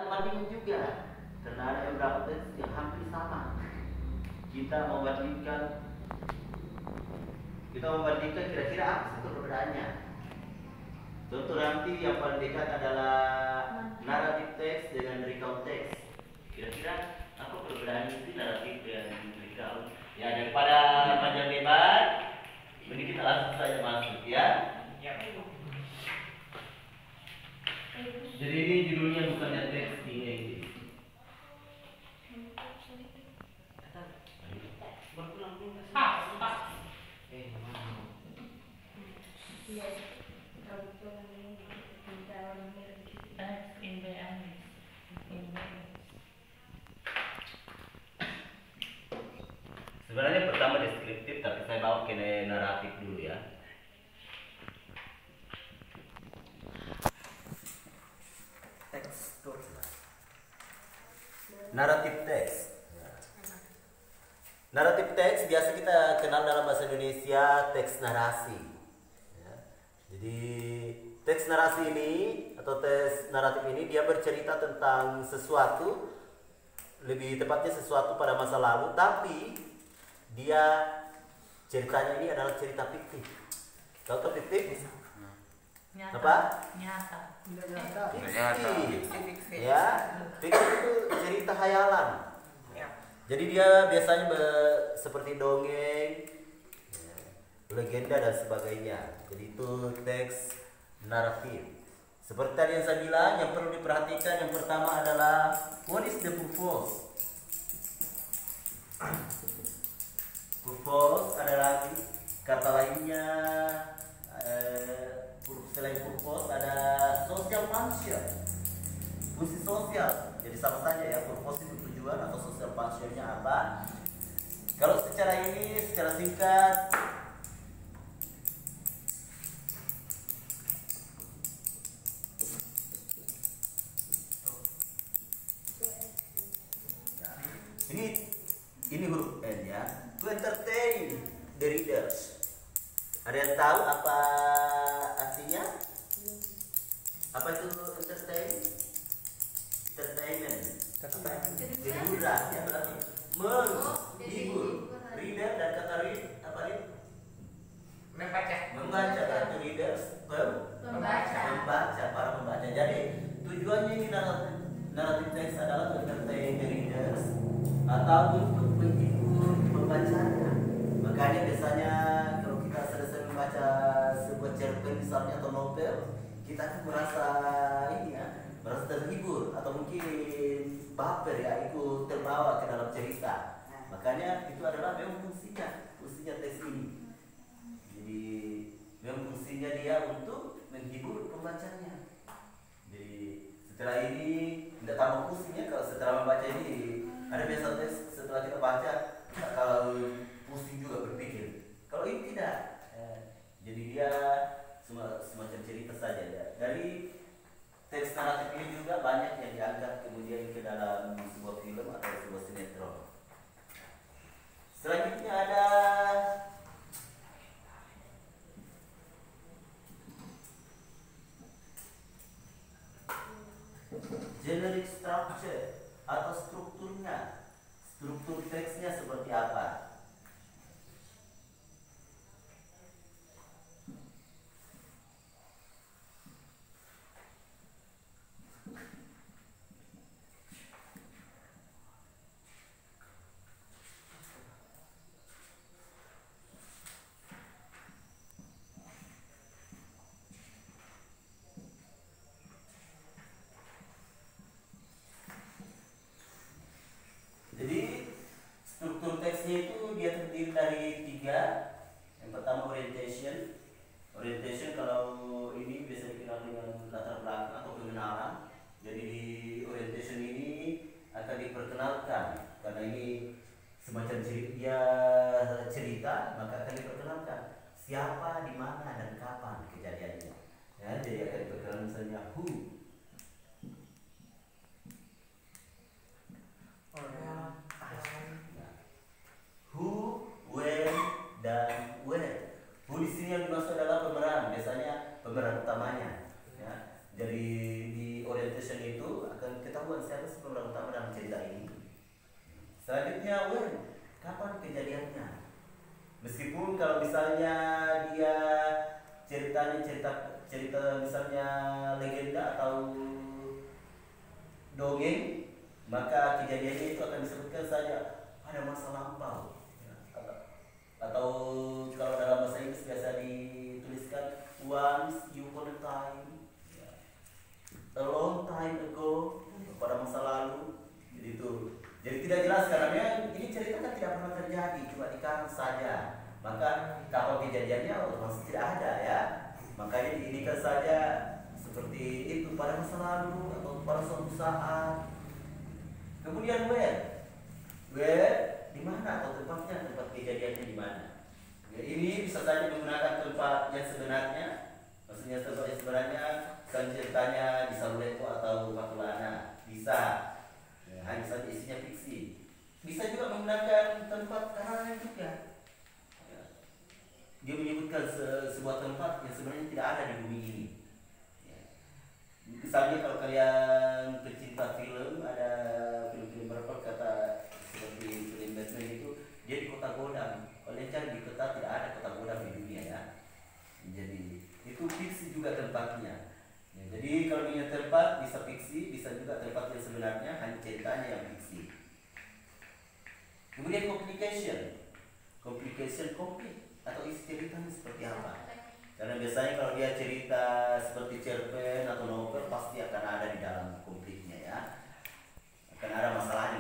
bandingin juga karena ada beberapa teks yang hampir sama. Kita membandingkan kira-kira apa sih perbedaannya. Contoh nanti yang paling dekat adalah naratif teks dengan recount teks. Kira-kira apa perbedaan itu naratif dan recount? Ya, daripada panjang lebar, ini kita langsung saja masuk ya. Jadi ini judulnya bukannya teks in English. Sebenarnya pertama deskriptif, tapi saya bawa ke naratif dulu ya. Naratif teks. Naratif teks biasa kita kenal dalam bahasa Indonesia teks narasi. Ya. Jadi teks narasi ini atau teks naratif ini dia bercerita tentang sesuatu, lebih tepatnya sesuatu pada masa lalu, tapi dia ceritanya ini adalah cerita fiktif. Contoh fiktif? Nyata. Apa? Nyata. Fiktif. Ya, fiktif itu cerita hayalan. Jadi dia biasanya seperti dongeng, legenda dan sebagainya. Jadi itu teks naratif. Seperti tadi yang saya bilang, yang perlu diperhatikan yang pertama adalah what is the purpose? Purpose ada lagi kata lainnya, selain purpose ada social function, fungsi sosial. Jadi sama saja ya, purpose itu tujuan atau social functionnya apa. Kalau secara singkat, ini huruf N ya. To entertain the readers. Ada yang tahu apa artinya? Apa itu entertain? Entertainment. Hiburan ya, berarti menghibur. Reader dan kata read apa read? Membaca. Membaca, berarti readers membaca, para pembaca. Jadi tujuannya ini naratif teks adalah to entertain the readers atau untuk menghibur pembacanya. Makanya biasanya kalau kita selesai membaca sebuah cerpen misalnya atau novel, kita akan merasa merasa terhibur atau mungkin baper ya, ikut terbawa ke dalam cerita. Makanya itu adalah memang fungsinya teks ini. Jadi memang fungsinya dia untuk menghibur pembacanya. Jadi setelah ini tidak tambah pusingnya kalau setelah membaca ini. Ada biasa teks setelah kita baca kalau pusing juga berpikir. Kalau ini tidak, jadi dia semacam cerita saja ya. Dari teks naratif ini juga banyak yang diangkat kemudian ke dalam sebuah film atau sebuah sinetron. Selanjutnya ada generic structure atau strukturnya. Struktur teksnya seperti apa? Jadi struktur teksnya itu dia terdiri dari 3. Yang pertama orientation. Orientation kalau ini biasa dikenal dengan latar belakang atau pengenalan. Jadi di orientation ini akan diperkenalkan karena ini semacam cerita, maka akan diperkenalkan siapa, di mana dan kapan kejadiannya. Ya, jadi akan diperkenalkan misalnya who. Who, when, dan where. Who di sini yang dimaksud adalah pemeran, biasanya pemeran utamanya. Ya. Jadi di orientation itu akan kita ketahuan siapa sih pemeran utama dalam cerita ini. Selanjutnya, kapan kejadiannya? Meskipun kalau misalnya dia ceritanya cerita misalnya legenda atau dongeng, maka kejadiannya itu akan disebutkan saja pada masa lampau. Atau kalau dalam bahasa Inggris biasa dituliskan once upon a time, a long time ago, pada masa lalu. Jadi tidak jelas karena ini cerita kan tidak pernah terjadi, cuma dikarang saja. Maka kapan kejadiannya otomatis tidak ada ya. Makanya diindikan saja seperti itu pada masa lalu atau pada suatu saat. Kemudian where di mana atau tempatnya, tempat kejadiannya di mana. Ya, ini bisa saja menggunakan tempat yang sebenarnya, maksudnya tempat yang sebenarnya ceritanya di Sabuleto atau Patulana, bisa. Ya, hanya saja isinya fiksi. Bisa juga menggunakan tempat karangan juga. Ya. Dia menyebutkan sebuah tempat yang sebenarnya tidak ada di bumi ini. Ya. Misalnya kalau kalian pecinta film, ada film-film berapa kata seperti film Batman itu, dia di kota Godam. Kalian cari di kota, tidak ada kota Godam di dunia ya. Jadi itu fiksi juga tempatnya. Ya, jadi kalau punya tempat bisa fiksi, bisa juga tempat yang sebenarnya hanya ceritanya yang fiksi. Kemudian complication komplit atau isi ceritanya seperti apa? Karena biasanya kalau dia cerita seperti cerpen atau novel pasti akan ada di dalam konfliknya ya, akan ada masalahnya